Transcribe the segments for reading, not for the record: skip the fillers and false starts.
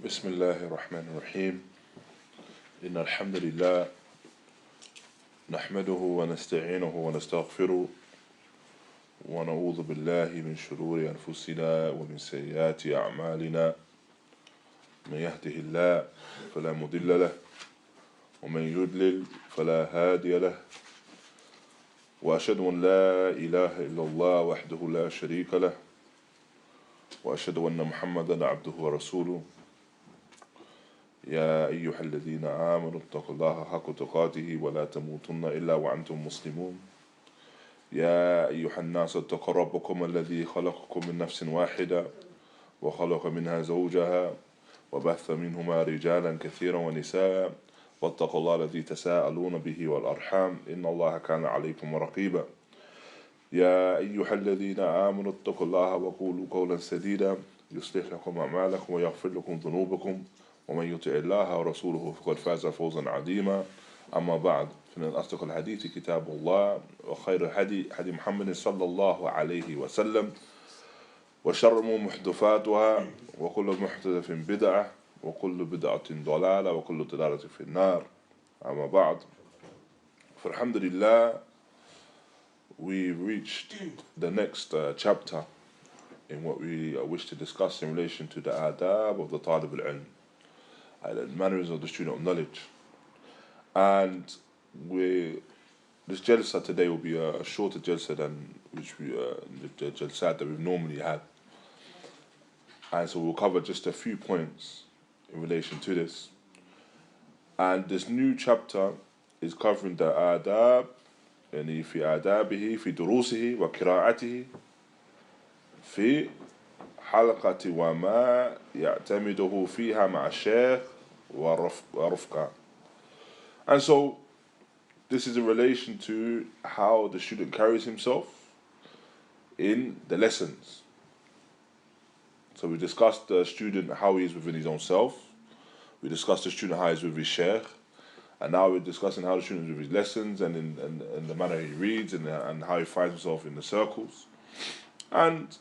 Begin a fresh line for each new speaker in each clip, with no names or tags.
بسم الله الرحمن الرحيم إن الحمد لله نحمده ونستعينه ونستغفره ونعوذ بالله من شرور أنفسنا ومن سيئات أعمالنا من يهده الله فلا مضل له ومن يضلل فلا هادي له وأشهد أن لا إله إلا الله وحده لا شريك له وأشهد أن محمدا عبده ورسوله يا أيها الذين آمنوا اتقوا الله حق تقاته ولا تموتن إلا وأنتم مسلمون يا أيها الناس اتقوا ربكم الذي خلقكم من نفس واحدة وخلق منها زوجها وبث منهما رجالا كثيرا ونساء واتقوا الله الذي تساءلون به والأرحام إن الله كان عليكم رقيبا يا أيها الذين آمنوا اتقوا الله وقولوا قولا سديدا يصلح لكم أعمالكم ويغفر لكم ذنوبكم ومن يطع الله ورسوله فقد فاز فوزا عظيما أما بعد فإن أصدق الحديث كتاب الله وخير الهدي هدي محمد صلى الله عليه وسلم وشر محدثاتها وكل محدث بدعة وكل بدعة ضلالة وكل ضلالة في النار أما بعد فالحمد لله we reached the next chapter in what we wish to discuss in relation to the adab of the talib al-ilm, the mannerisms of the student of knowledge. And this jalsa today will be a shorter jalsa than the jalsat that we've normally had. And so we'll cover just a few points in relation to this. And this new chapter is covering the adab يعني في آدابه في دروسه وقراءته في حلقة وما يعتمده فيها مع الشيخ ورفقه. And so this is in relation to how the student carries himself in the lessons. So we discussed the student how he is within his own self. We discussed the student how he is with his sheikh. And now we're discussing how the student is with his lessons and in the manner he reads and how he finds himself in the circles. And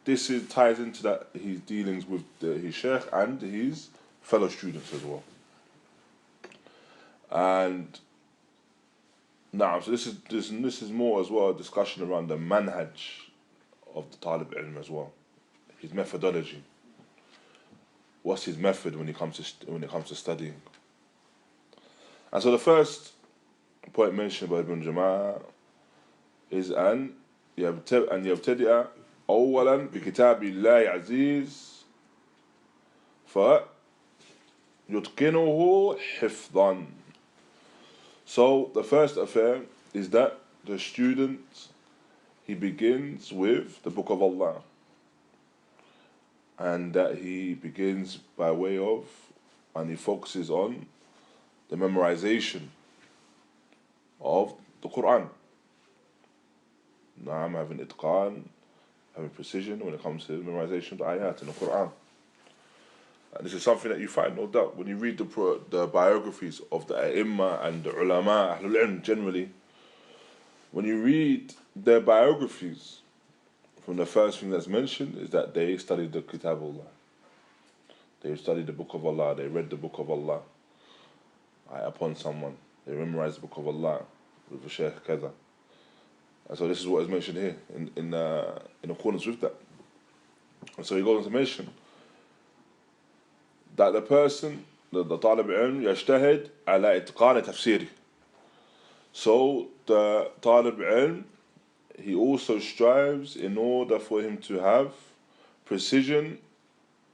this ties into that his dealings with his sheikh and his fellow students as well. And now, so this is more as well a discussion around the manhaj of the talib ilm as well, his methodology. What's his method when it comes to studying? And so the first point mentioned by Ibn Jama'ah is أن يبتدئ أولا بكتاب الله عزيز فيتقنه حفظا. So the first affair is that the student, he begins with the Book of Allah, and that he begins by way of, and he focuses on the memorization of the Quran. Now I'm having itqan, having precision when it comes to the memorization of the ayat in the Quran. And this is something that you find, no doubt, when you read the biographies of the A'imma and the Ulama, Ahlul Ilm generally. When you read their biographies, from the first thing that's mentioned is that they studied the Kitab of Allah. They studied the Book of Allah, they read the Book of Allah upon someone. They memorized the Book of Allah with the Shaykh Kaza. And so this is what is mentioned here in accordance with that. And so he goes on to mention that the person, the talib ilm, يجتهد على إتقان تفسيره. So the talib ilm, he also strives in order for him to have precision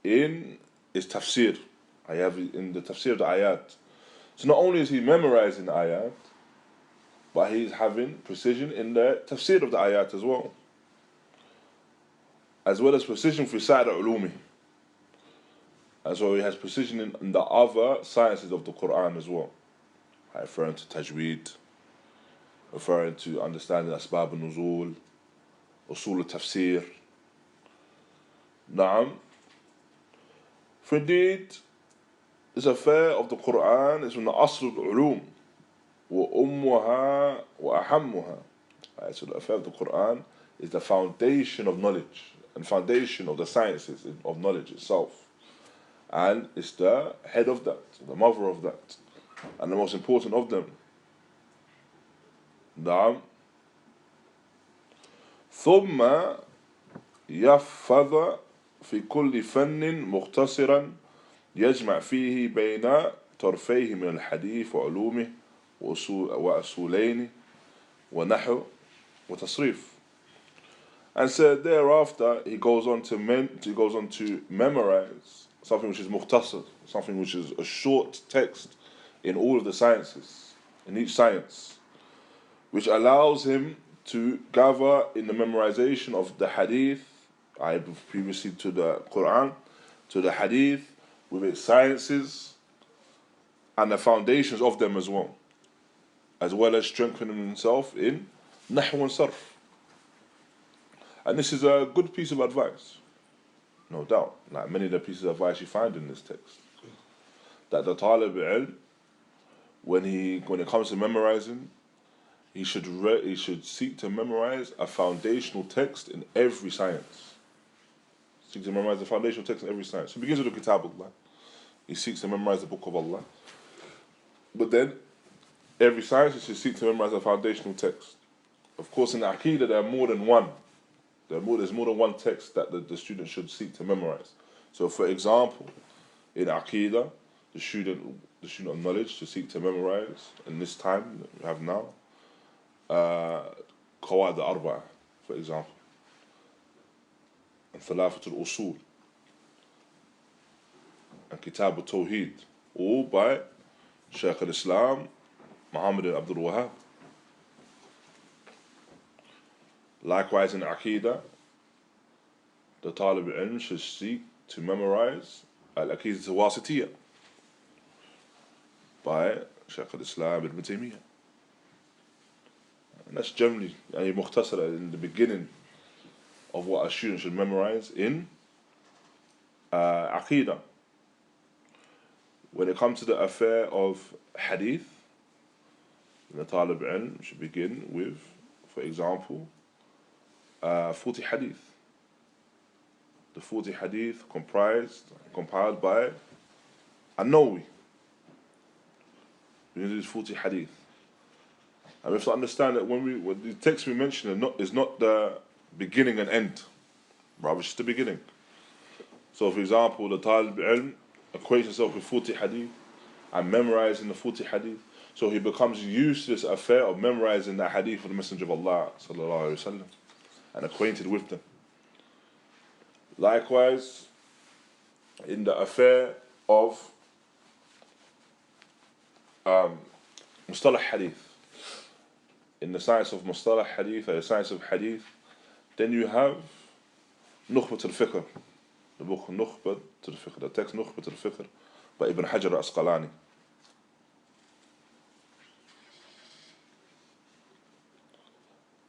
in his tafsir. I have in the tafsir of the ayat. So not only is he memorizing the ayat, but he's having precision in the tafsir of the ayat as well as precision for sa'ir ulumi. And so he has precision in the other sciences of the Quran as well, referring to tajweed, referring to understanding asbab al-nuzul, usul al-tafsir. Na'am. For indeed, this affair of the Quran is from the asl al-ulum wa ummuha wa ahammuha. So the affair of the Quran is the foundation of knowledge and foundation of the sciences of knowledge itself. And it's the head of that, the mother of that, and the most important of them. نعم. ثم يحفظ في كل فن مختصرا يجمع فيه بين طرفيه من الحديث وعلومه وأصولين ونحو وتصريف. And so thereafter he goes on to memorize something which is mukhtasar, something which is a short text in all of the sciences, in each science, which allows him to gather in the memorization of the hadith, I previously to the Quran, to the hadith with its sciences and the foundations of them as well as strengthening himself in nahu and sarf. And this is a good piece of advice, no doubt, like many of the pieces of advice you find in this text, that the talib ilm, when it comes to memorizing, he should seek to memorize a foundational text in every science. Seek to memorize the foundational text in every science. So he begins with the Kitab Allah. He seeks to memorize the Book of Allah. But then, every science he should seek to memorize a foundational text. Of course, in the Aqidah there are more than one. There's more than one text that the student should seek to memorize. So, for example, in Aqidah, the student of knowledge should seek to memorize, in this time that we have now, Qawaid al-Arba'a, for example, and Thalafat al-Usul, and Kitab al-Tawheed, all by Shaykh al-Islam, Muhammad ibn Abdul Wahhab. Likewise in Aqidah, the Talib al-Ilm should seek to memorize Al-Aqidah al-Wasitiyah by Shaykh al-Islam ibn Taymiyyah. And that's generally mukhtasara in the beginning of what a student should memorize in Aqidah. When it comes to the affair of Hadith, the Talib al-Ilm should begin with, for example, 40 Hadith. The 40 Hadith compiled by An-Nawawi. We need these 40 Hadith. And we have to understand that when the text we mention is not the beginning and end, rather it's just the beginning. So, for example, the Talib al-Ilm equates himself with 40 Hadith and memorizing the 40 Hadith. So he becomes used to this affair of memorizing the Hadith of the Messenger of Allah sallallahu alaihi wasallam and acquainted with them. Likewise, in the affair of Mustalah Hadith, in the science of Mustalah Hadith, or the science of Hadith, then you have Nukhbat al-Fiqh, the book Nukhbat al-Fiqh, the text Nukhbat al-Fiqh by Ibn Hajar al-Asqalani.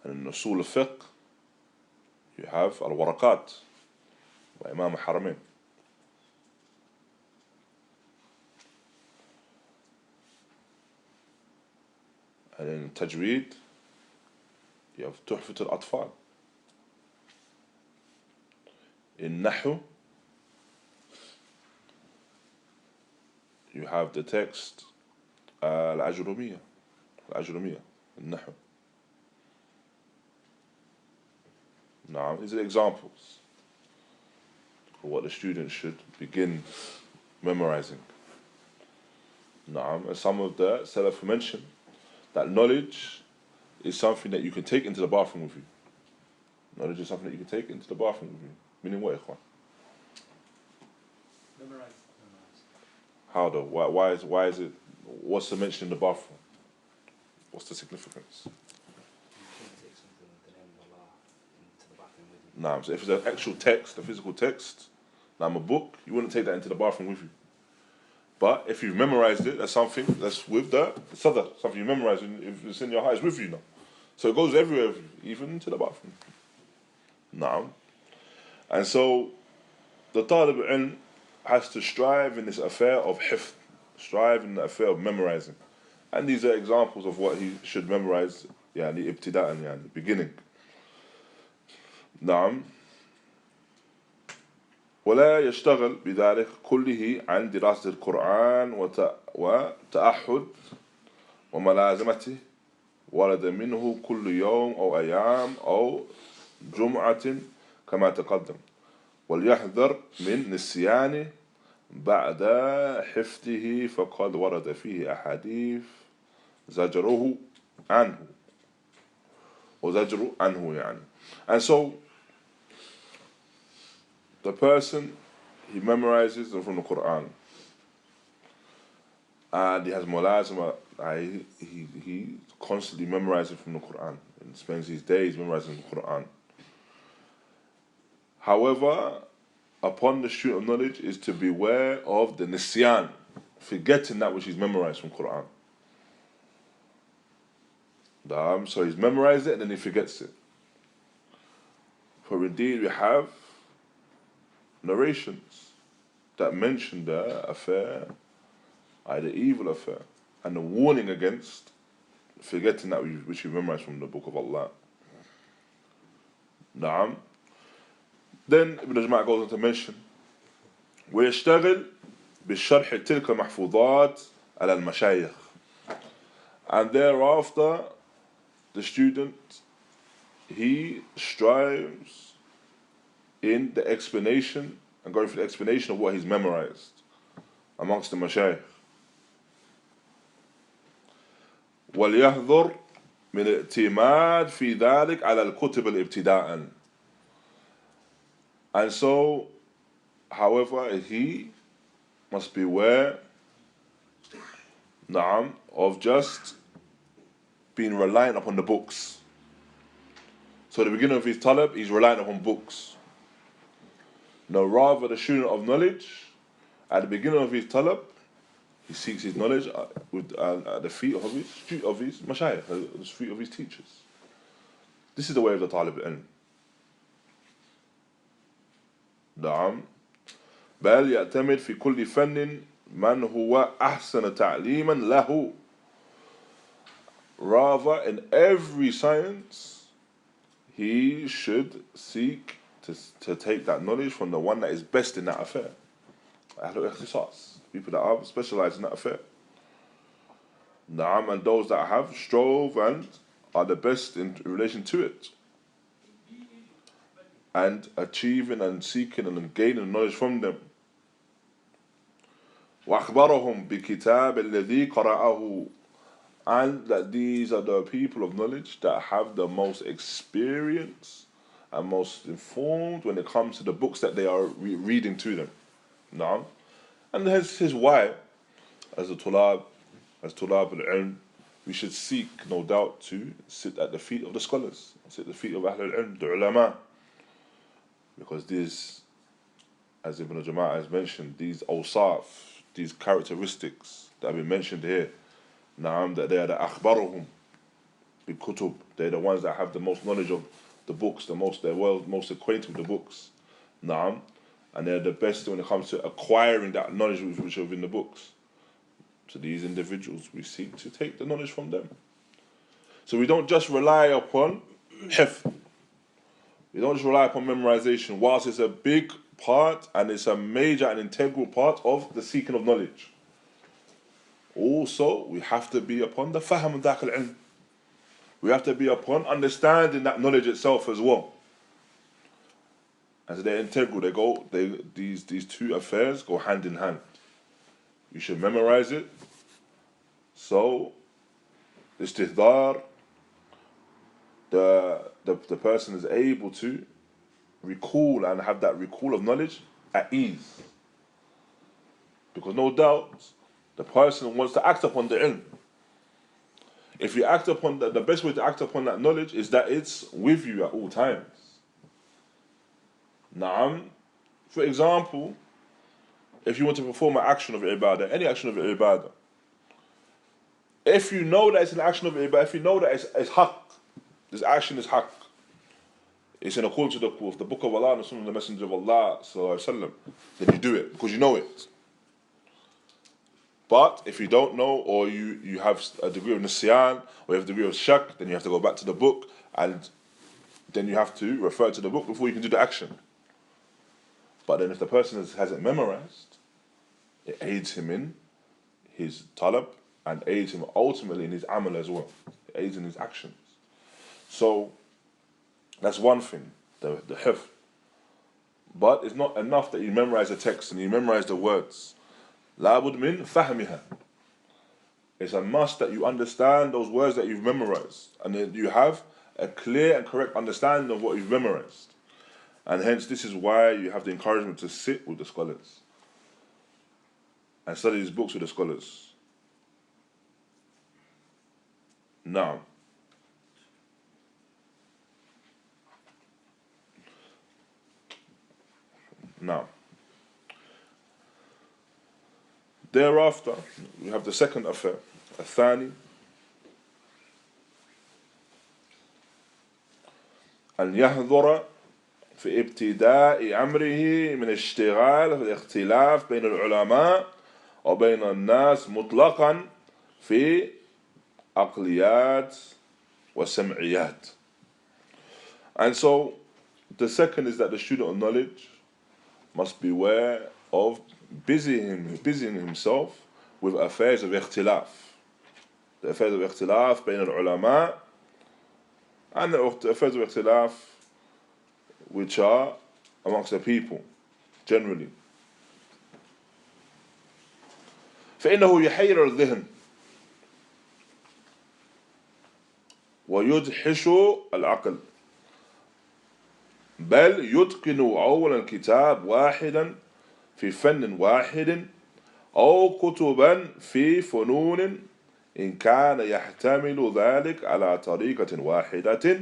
And in Usul al-Fiqh, you have Al-Waraqat by Imam al-Haramain. And in Tajweed, you have Tuhfat al-Atfal. In Nahu, you have the text Al-Ajrumiyya, in Nahu. Now, these are examples of what the student should begin memorizing. Now, as some of the Salaf mentioned, that knowledge is something that you can take into the bathroom with you. Knowledge is something that you can take into the bathroom with you. Meaning what, ikhwan?
Memorize.
How though? Why is it? What's the mention in the bathroom? What's the significance?
You shouldn't take something with the name of Allah into the bathroom with you.
Nah, so if it's an actual text, a physical text, a book, you wouldn't take that into the bathroom with you. But if you've memorized it, that's something that's with the sadr, something you memorize, if it's in your heart, it's with you now. So it goes everywhere, even into the bathroom. Now, and so the talib al-ilm has to strive in this affair of hifd, strive in the affair of memorizing. And these are examples of what he should memorize, yani ibtida'an, yani beginning. Naam. ولا يشتغل بذلك كله عن دراسة القرآن وتأحد وملازمته ورد منه كل يوم أو أيام أو جمعة كما تقدم، وليحذر من نسيانه بعد حفظه فقد ورد فيه أحاديث زجره عنه وزجر عنه يعني. And so the person, he memorizes from the Quran and he has mulazama, he constantly memorizes from the Quran and spends his days memorizing the Quran. However, upon the student of knowledge is to beware of the nisyan, forgetting that which he's memorized from Quran. So he's memorized it and then he forgets it. For indeed we have narrations that mention the affair, the evil affair, and the warning against forgetting that which we memorized from the Book of Allah. Then Ibn Jama'ah goes on to mention ويشتغل بالشرح تلك المحفوظات على المشايخ, and thereafter the student, he strives in the explanation and going through the explanation of what he's memorized amongst the mashayikh. وَلْيَحْذُرْ مِنْ الْاعْتِمَادِ فِي ذَلِكَ عَلَى الْكُتُبِ الْإِبْتِدَاءً. And so, however, he must beware of just being reliant upon the books. So at the beginning of his talab, he's reliant upon books. No, rather the student of knowledge, at the beginning of his talab, he seeks his knowledge at the feet of his mashayikh, at the feet of his teachers. This is the way of the talib al-ilm. نعم بل يعتمد في كل فن من هو أحسن تعليما له. Rather, in every science, he should seek to take that knowledge from the one that is best in that affair. Ahlul ikhtisas, people that are specialized in that affair. Naam, and those that have strove and are the best in relation to it. And achieving and seeking and gaining knowledge from them. وَأَخْبَرَهُمْ بِكِتَابِ الَّذِي قَرَأَهُ. And that these are the people of knowledge that have the most experience and most informed when it comes to the books that they are reading to them. No? And this is why, as tulab al-ilm, we should seek, no doubt, to sit at the feet of the scholars, sit at the feet of Ahlul ilm, the ulama. Because these, as Ibn Jama'ah has mentioned, these awsaf, these characteristics that have been mentioned here, that they are the akhbaruhum bi-kutub, they're the ones that have the most knowledge of the books, they're most acquainted with the books, and they're the best when it comes to acquiring that knowledge which are in the books. So these individuals, we seek to take the knowledge from them. So we don't just rely upon hifz, we don't just rely upon memorization, whilst it's a big part and it's a major and integral part of the seeking of knowledge. Also, we have to be upon the fahm dakhil ilm. We have to be upon understanding that knowledge itself as well. As they're integral, these two affairs go hand in hand. You should memorize it. So, istihdar, the person is able to recall and have that recall of knowledge at ease. Because no doubt, the person wants to act upon the ilm. If you act upon the best way to act upon that knowledge is that it's with you at all times. Naam. For example, if you want to perform an action of ibadah, any action of ibadah, if you know that it's an action of ibadah, if you know that it's haqq, this action is haqq, it's in accordance with the Book of Allah and the Sunnah of the Messenger of Allah, then you do it because you know it. But if you don't know, or you have a degree of nisyan, or you have a degree of shak, then you have to go back to the book, and then you have to refer to the book before you can do the action. But then if the person hasn't memorized, it aids him in his talab and aids him ultimately in his amal as well. It aids in his actions. So that's one thing, the hifz. But it's not enough that you memorize the text and you memorize the words. لابد من فهمها. It's a must that you understand those words that you've memorized and that you have a clear and correct understanding of what you've memorized. And hence this is why you have the encouragement to sit with the scholars and study these books with the scholars. Now, thereafter, we have the second affair, الثاني أن يحضر في ابتداء أمره من اشتغال في الاختلاف بين العلماء وبين الناس مطلقا في عقليات وسمعيات. And so the second is that the student of knowledge must beware of busying himself with affairs of ikhtilaf. The affairs of ikhtilaf بين العلماء and the affairs of ikhtilaf which are amongst the people generally. فإنه يحير الذهن ويدحش العقل بل يتقن أولا كتاب واحدا في فن واحد أو كتبا في فنون إن كان يحتمل ذلك على طريقة واحدة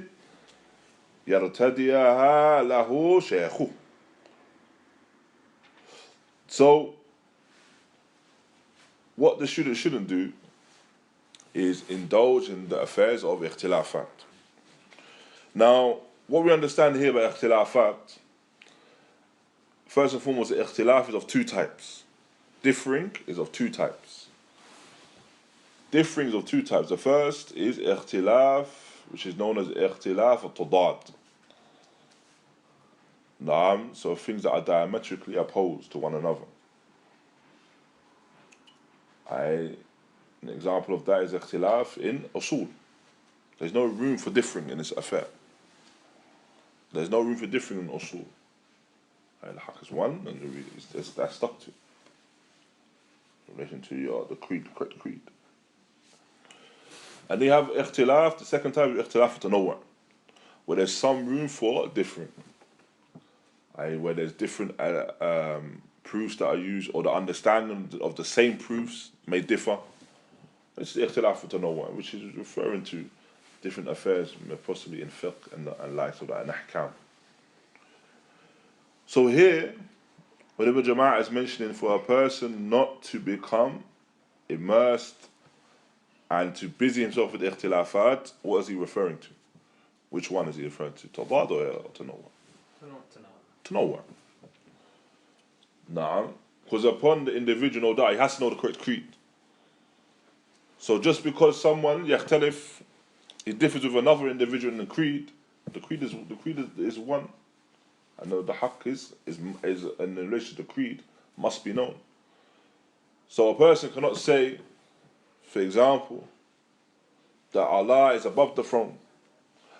يرتديها له شيخه. So what the student shouldn't do is indulge in the affairs of ikhtilafat. Now, what we understand here by ikhtilafat, first and foremost, the ikhtilaf is of two types. Differing is of two types. Differing is of two types. The first is ikhtilaf, which is known as ikhtilaf al-tadad. So things that are diametrically opposed to one another. An example of that is ikhtilaf in usul. There's no room for differing in this affair. There's no room for differing in usul. Al-haq is one, and that's stuck to in relation to the creed, the correct creed. And they have ikhtilaf, the second type is ikhtilaf tanawwu', where there's some room for differing. Where there's different proofs that are used, or the understanding of the same proofs may differ. It's the ikhtilaf tanawwu', which is referring to different affairs, possibly in fiqh and likes of that, and ahkam. So here, whatever Jama'ah is mentioning for a person not to become immersed and to busy himself with ikhtilafat, what is he referring to? Which one is he referring to? Tadad or tanawwu'? Tanawwu'. Now, because upon the individual, no doubt, he has to know the correct creed. So just because someone yakhtalif, he differs with another individual in the creed is one. And the haqq is in relation to the creed must be known. So a person cannot say, for example, that Allah is above the throne.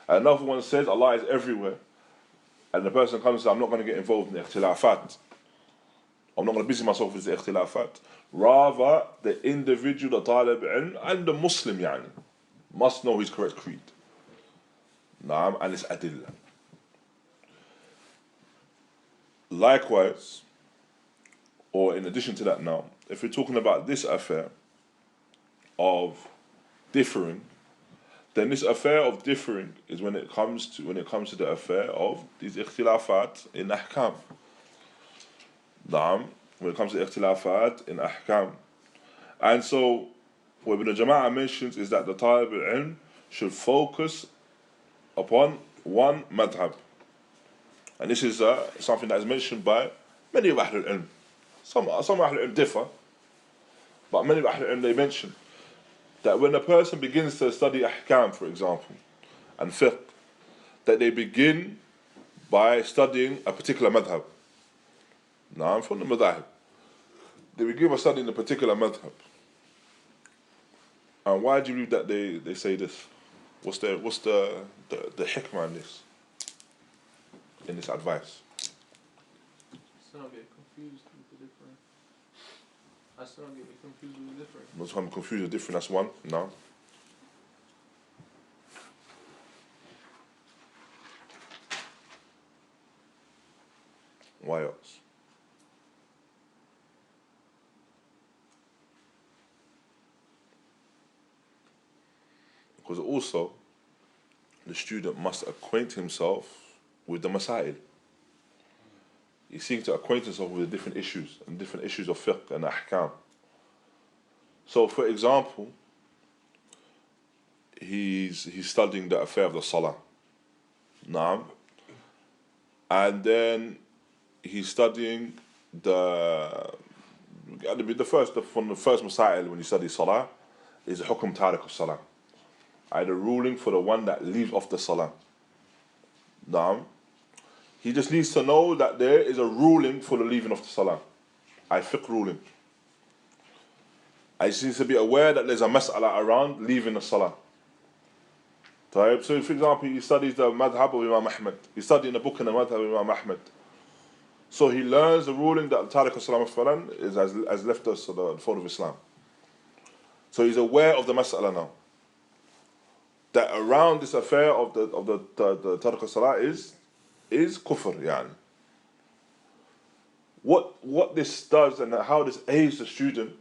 And another one says Allah is everywhere. And the person comes and says, I'm not going to get involved in the ikhtilafat. I'm not going to busy myself with the ikhtilafat. Rather, the individual, the talib ilm, and the Muslim must know his correct creed. And its adillah. Likewise, or in addition to that now, if we're talking about this affair of differing, then this affair of differing is when it comes to the affair of these ikhtilafat in ahkam. When it comes to ikhtilafat in ahkam. And so what Ibn Jama'ah mentions is that the talib al-ilm should focus upon one madhab. And this is something that is mentioned by many of Ahlul Ilm. Some Ahlul Ilm differ, but many of Ahlul Ilm, they mention that when a person begins to study ahkam, for example, and fiqh, that they begin by studying a particular madhab. Now, from the madhab. They begin by studying a particular madhab. And why do you believe that they say this? What's the hikmah in this advice?
So I get confused with the different. I still don't get confused with the different.
Not I'm confused with different, that's one. No. Why else? Because also, the student must acquaint himself with the masail. He seeks to acquaint himself with the different issues and different issues of fiqh and ahkam. So, for example, he's studying the affair of the salah. Naam. And then he's studying from the first masail when you study salah is the hukum tariq of salah. The ruling for the one that leaves off the salah. Naam. He just needs to know that there is a ruling for the leaving of the salah. Fiqh ruling. I just need to be aware that there's a mas'ala around leaving the salah. So, for example, he studies the madhab of Imam Ahmad. He's studying a book in the madhab of Imam Ahmad. So he learns the ruling that Tariq al-Salam is as left us the fold of Islam. So he's aware of the mas'ala now. That around this affair of the Tariq al-Salah is kufr, yani. What this does and how this aids the student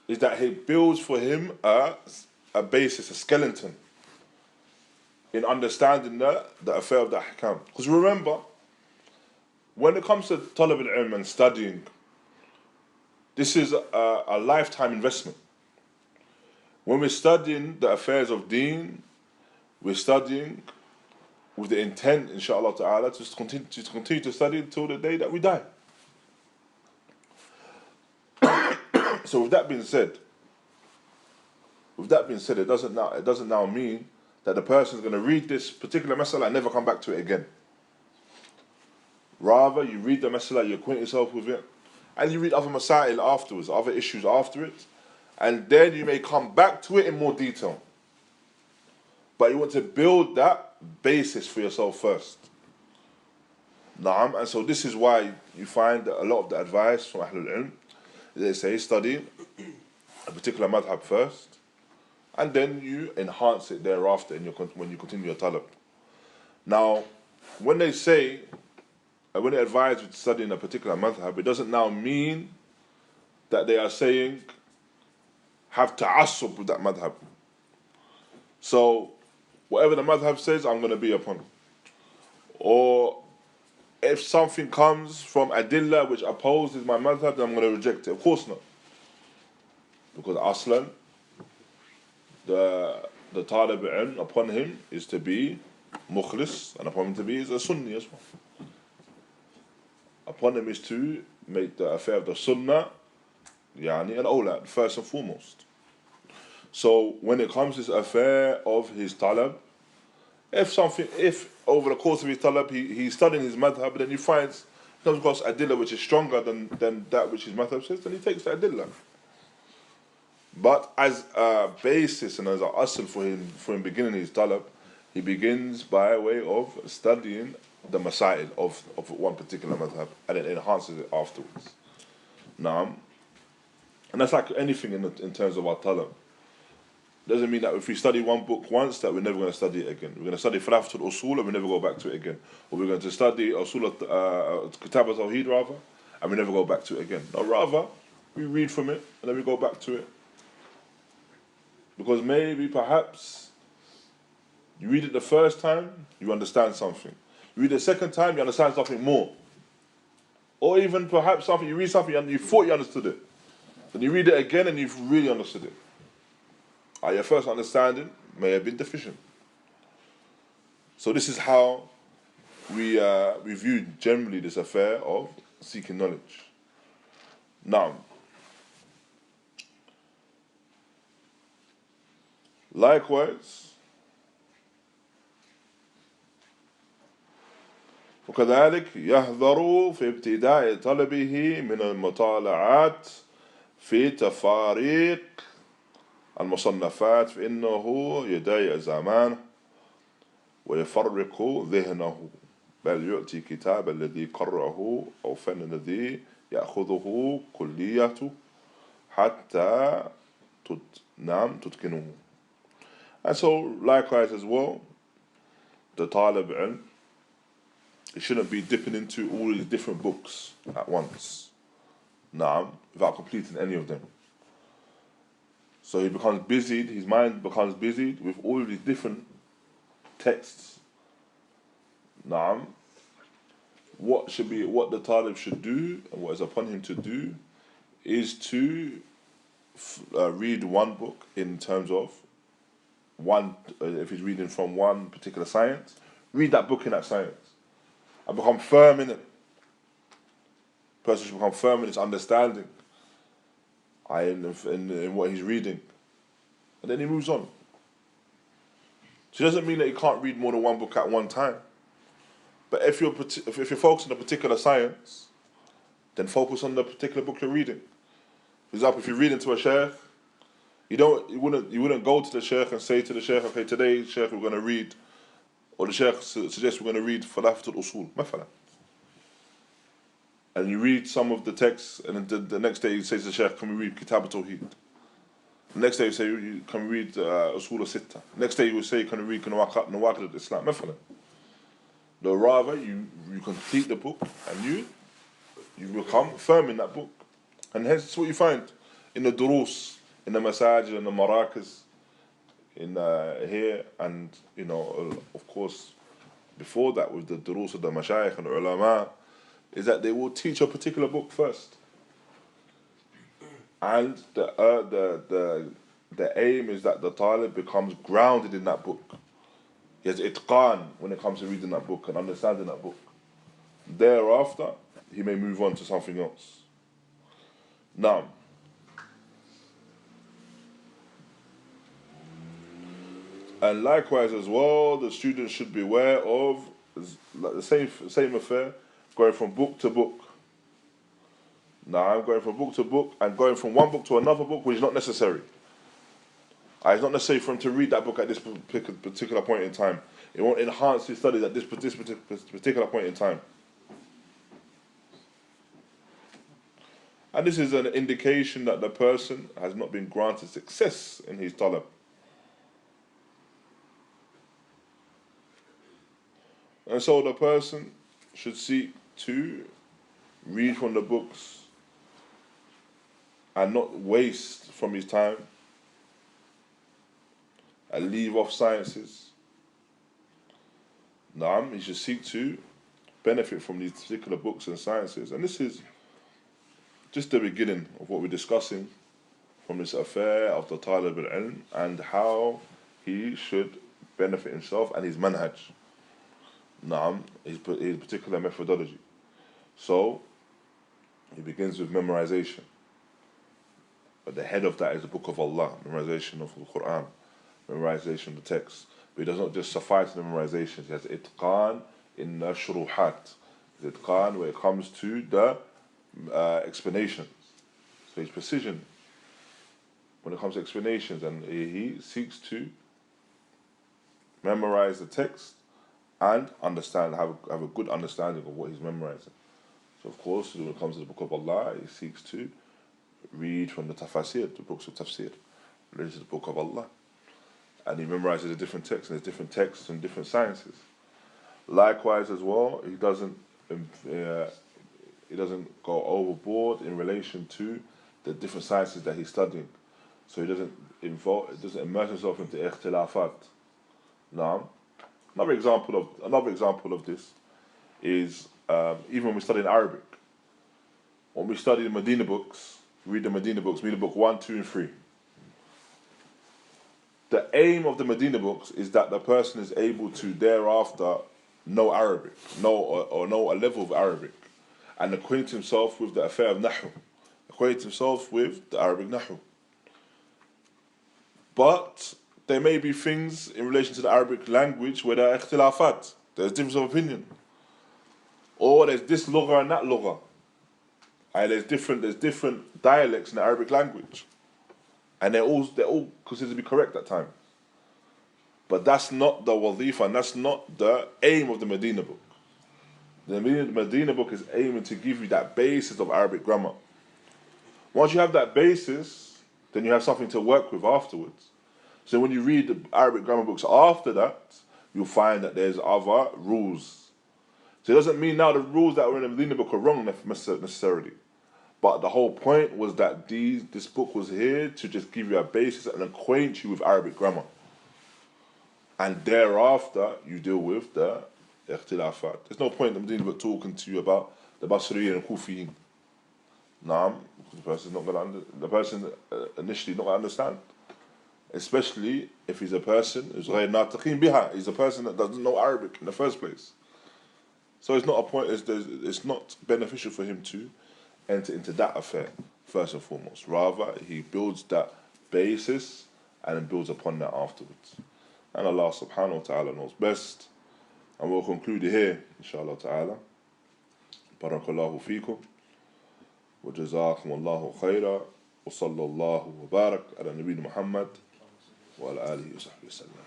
is that he builds for him a basis, a skeleton in understanding the affair of the ahkam. Because remember, when it comes to talab al-ilm and studying, this is a lifetime investment. When we're studying the affairs of deen, we're studying with the intent, inshallah ta'ala, to continue to study until the day that we die. So with that being said, it doesn't now mean that the person is going to read this particular masala and never come back to it again. Rather, you read the masala, you acquaint yourself with it, and you read other masail afterwards, other issues after it, and then you may come back to it in more detail. But you want to build that basis for yourself first. Naam, and so this is why you find that a lot of the advice from Ahlul Ilm, they say study a particular madhab first, and then you enhance it thereafter when you continue your talab. Now, when they advise you to study in a particular madhab, it doesn't now mean that they are saying have ta'assub with that madhab. So, whatever the madhab says, I'm going to be upon. Or if something comes from adillah which opposes my madhab, then I'm going to reject it. Of course not. Because aslan, the talib ilm upon him is to be mukhlis, and upon him to be is a sunni as well. Upon him is to make the affair of the sunnah yani an awlad, first and foremost. So when it comes to this affair of his talab, if over the course of his talab he's studying his madhab, then he comes across adillah which is stronger than that which his madhab says, then he takes the adillah. But as a basis and as an asl for him beginning his talab, he begins by way of studying the masail of one particular madhab, and it enhances it afterwards. Naam. And that's like anything in terms of our talab. Doesn't mean that if we study one book once that we're never going to study it again. We're going to study Thalathatul Usul and we never go back to it again. Or we're going to study Kitab al-Tawheed rather, and we never go back to it again. No, rather, we read from it and then we go back to it. Because maybe, perhaps, you read it the first time, you understand something. You read it the second time, you understand something more. Or even perhaps you read something and you thought you understood it. Then you read it again and you've really understood it. Your first understanding may have been deficient. So this is how we view generally this affair of seeking knowledge. Now, likewise, وكذلك يحذر في ابتداء طلبه من المطالعات في تفاريق المصنفات فإنه يضيع زمانه ويفرق ذهنه، بل يؤتي كتاب الذي قرأه أو فن الذي يأخذه كليته حتى تتقنه. And so likewise as well, the talib ilm, it shouldn't be dipping into all these different books at once, without completing any of them. So he becomes busied, his mind becomes busied with all these different texts. What the talib should do and what is upon him to do is to read one book in terms of if he's reading from one particular science, read that book in that science and become firm in it. Person should become firm in his understanding in what he's reading, and then he moves on. So it doesn't mean that you can't read more than one book at one time. But if you're focused on a particular science, then focus on the particular book you're reading. For example, if you're reading to a sheikh, you wouldn't go to the sheikh and say to the sheikh, okay, today, sheikh, we're going to read, or the sheikh suggests we're going to read Falafat al-Usul, مثلا. And you read some of the texts, and then the next day you say to the sheikh, can we read Kitab al-Tawheed? The next day you say, can we read Usul al-Sitta? Next day you will say, can we read Nawaqid al-Islam, مثلا. No, rather you complete the book and you become firm in that book. And hence it's what you find in the durus, in the masajid, and the marakas, in here, and of course before that with the durus of the mashayikh and the ulama, is that they will teach a particular book first. And the aim is that the talib becomes grounded in that book. He has itqan when it comes to reading that book and understanding that book. Thereafter, he may move on to something else. Now, and likewise as well, the student should be aware of the same affair, going from book to book. Now, I'm going from book to book and going from one book to another book, which is not necessary. It's not necessary for him to read that book at this particular point in time. It won't enhance his studies at this particular point in time. And this is an indication that the person has not been granted success in his talab. And so the person should seek to read from the books and not waste from his time and leave off sciences. He should seek to benefit from these particular books and sciences. And this is just the beginning of what we're discussing from this affair of the talib al-ilm and how he should benefit himself and his manhaj. His particular methodology. So, he begins with memorization. But the head of that is the Book of Allah, memorization of the Quran, memorization of the text. But he does not just suffice memorization. He has itqan in the shuruhat. Itqan where it comes to the explanations. So his precision when it comes to explanations, and he seeks to memorize the text and have a good understanding of what he's memorizing. So of course, when it comes to the Book of Allah, he seeks to read from the tafasir, the books of tafsir, related to the Book of Allah. And he memorizes the different texts, and there's different texts and different sciences. Likewise as well, he doesn't go overboard in relation to the different sciences that he's studying. So he doesn't immerse himself into ikhtilafat. Now, another example of this is even when we study in Arabic. When we study the Medina books, read the Medina books, read the book 1, 2, and 3. The aim of the Medina books is that the person is able to thereafter know Arabic, know a level of Arabic, and acquaint himself with the affair of Nahu, acquaint himself with the Arabic Nahu. But there may be things in relation to the Arabic language where there are ikhtilafat, there's difference of opinion. Or there's this lugha and that lugha. And there's different dialects in the Arabic language. And they're all considered to be correct at times. But that's not the wadhifa, and that's not the aim of the Medina book. The Medina book is aiming to give you that basis of Arabic grammar. Once you have that basis, then you have something to work with afterwards. So when you read the Arabic grammar books after that, you'll find that there's other rules. So it doesn't mean now the rules that were in the Medina book are wrong necessarily. But the whole point was that this book was here to just give you a basis and acquaint you with Arabic grammar. And thereafter, you deal with the ikhtilafat. There's no point in the Medina book talking to you about the Basriyin and Kufiyin. Naam, the person initially not going to understand. Especially if he's a person who's غير ناطقين بها. He's a person that doesn't know Arabic in the first place. So it's not a point. It's not beneficial for him to enter into that affair first and foremost. Rather, he builds that basis and then builds upon that afterwards. And Allah subhanahu wa ta'ala knows best. And we'll conclude here, inshallah ta'ala. Barakallahu feekum. Wa jazakum Allahu khayra. Wa sallallahu wa barak ala Nabi Muhammad wa ala alihi wa sahbihi wa sallam.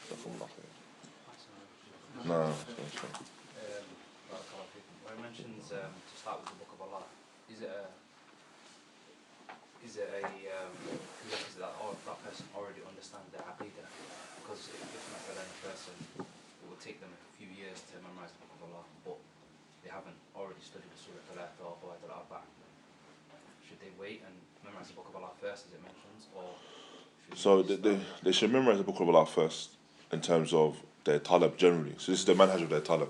Jazakumullah khayra. No,
Where it mentions to start with the Book of Allah, is it that person already understands their aqidah? Because if not for a person, it will take them a few years to memorize the Book of Allah, but they haven't already studied the Surah Al-Huda or Al-Huda. Should they wait and memorize the Book of Allah first, as it mentions, or?
So they should memorize the Book of Allah first, in terms of their talab generally. So this is the manhaj of their talab.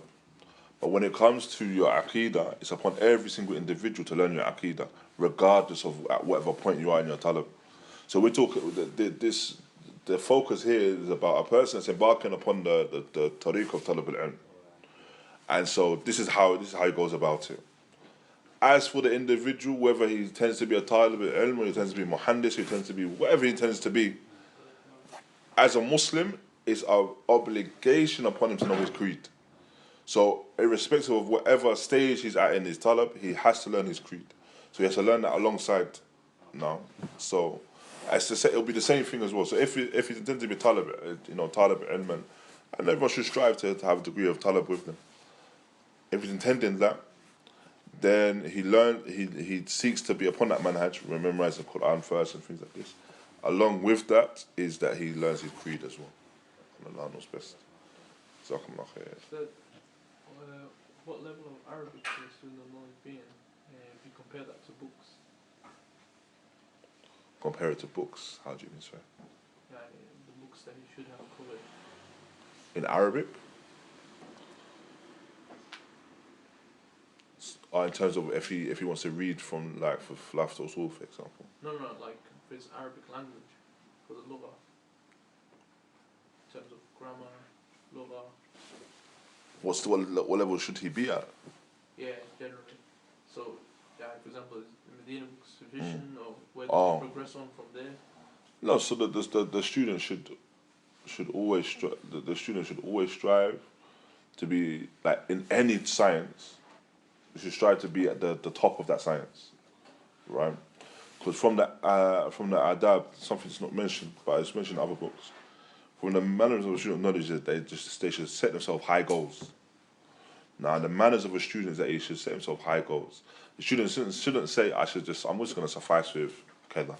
But when it comes to your aqidah, it's upon every single individual to learn your aqidah, regardless of at whatever point you are in your talab. So we're talking, the focus here is about a person that's embarking upon the tariq of talab al-ilm. And so this is how he goes about it. As for the individual, whether he tends to be a talib al-ilm, or he tends to be muhandis, he tends to be whatever he tends to be, as a Muslim, it's an obligation upon him to know his creed. So, irrespective of whatever stage he's at in his talab, he has to learn his creed. So he has to learn that alongside now. So, as to say, it'll be the same thing as well. So if he's intended to be talab, talab ilman, and everyone should strive to have a degree of talab with them. If he's intending that, then he seeks to be upon that manhaj, memorize the Quran first and things like this. Along with that is that he learns his creed as well. And Allah knows best. Jazakumullah khair.
What level of Arabic should student knowledge be in if you compare that to books?
Compare it to books, how do you mean, sir?
Yeah, the books that he should have covered.
In Arabic? In terms of if he wants to read from like for Lafta or Usul, for example.
No, like for his Arabic language, for the lugha. In terms of grammar, lugha.
What level should he be at?
Yeah, generally. So, for example, is the Medina book sufficient, or where does he progress on from there?
No, so the student should always the student should always strive to be like in any science. You should strive to be at the top of that science, right? Because from the adab, something's not mentioned, but it's mentioned in other books. From the manners of a student knowledge, they should set themselves high goals. Now, the manners of a student is that he should set himself high goals. The student shouldn't say, I'm just going to suffice with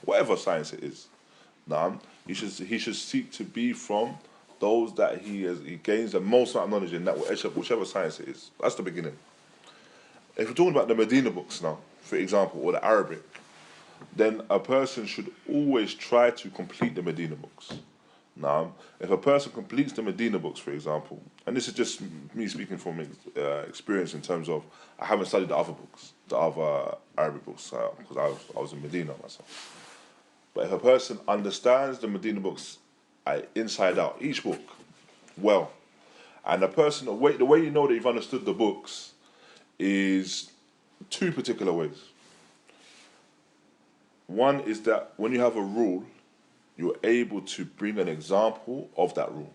whatever science it is. Now, he should seek to be from those that he gains the most amount of knowledge in, that whichever science it is. That's the beginning. If we're talking about the Medina books now, for example, or the Arabic, then a person should always try to complete the Medina books. Now, if a person completes the Medina books, for example, and this is just me speaking from experience in terms of I haven't studied the other books, the other Arabic books, because I was in Medina myself. But if a person understands the Medina books inside out, each book, well, and the way you know that you've understood the books is two particular ways. One is that when you have a rule, you're able to bring an example of that rule.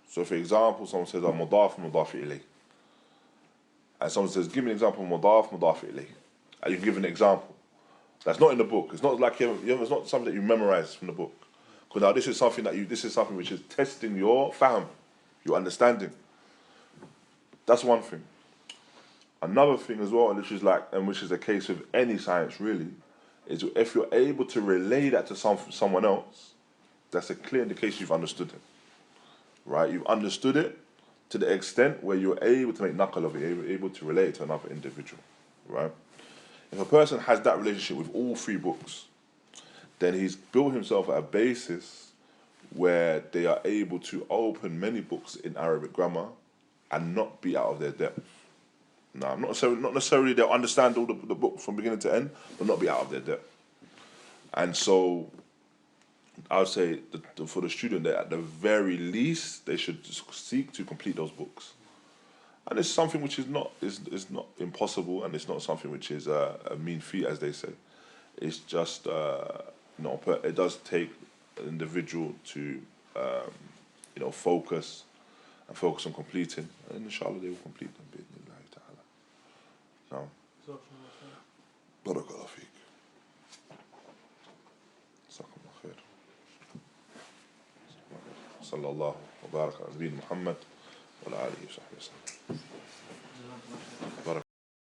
So, for example, someone says, "Mudaf ilayh," and someone says, give me an example of mudaf, mudaf ilayh, and you give an example that's not in the book. It's not like it's not something that you memorize from the book. Because now this is something which is testing your fahm, your understanding. That's one thing. Another thing as well, which is the case with any science really, is if you're able to relay that to someone else, that's a clear indication you've understood it. Right? You've understood it to the extent where you're able to make knuckle of it, you're able to relate it to another individual. Right? If a person has that relationship with all three books, then he's built himself at a basis where they are able to open many books in Arabic grammar and not be out of their depth. No, not necessarily they'll understand all the book from beginning to end, but not be out of their depth. And so I would say for the student that at the very least they should just seek to complete those books. And it's something which is not impossible, and it's not something which is a mean feat, as they say. It's just it does take an individual to focus on completing, and inshallah they will complete them. Bi-idhnillahi ta'ala. Now, barakallahu feek. Jazakumullah khair. Sallallahu wa baraka ala nabiyyina Muhammad wa ala alihi wa sahbihi wa sallam.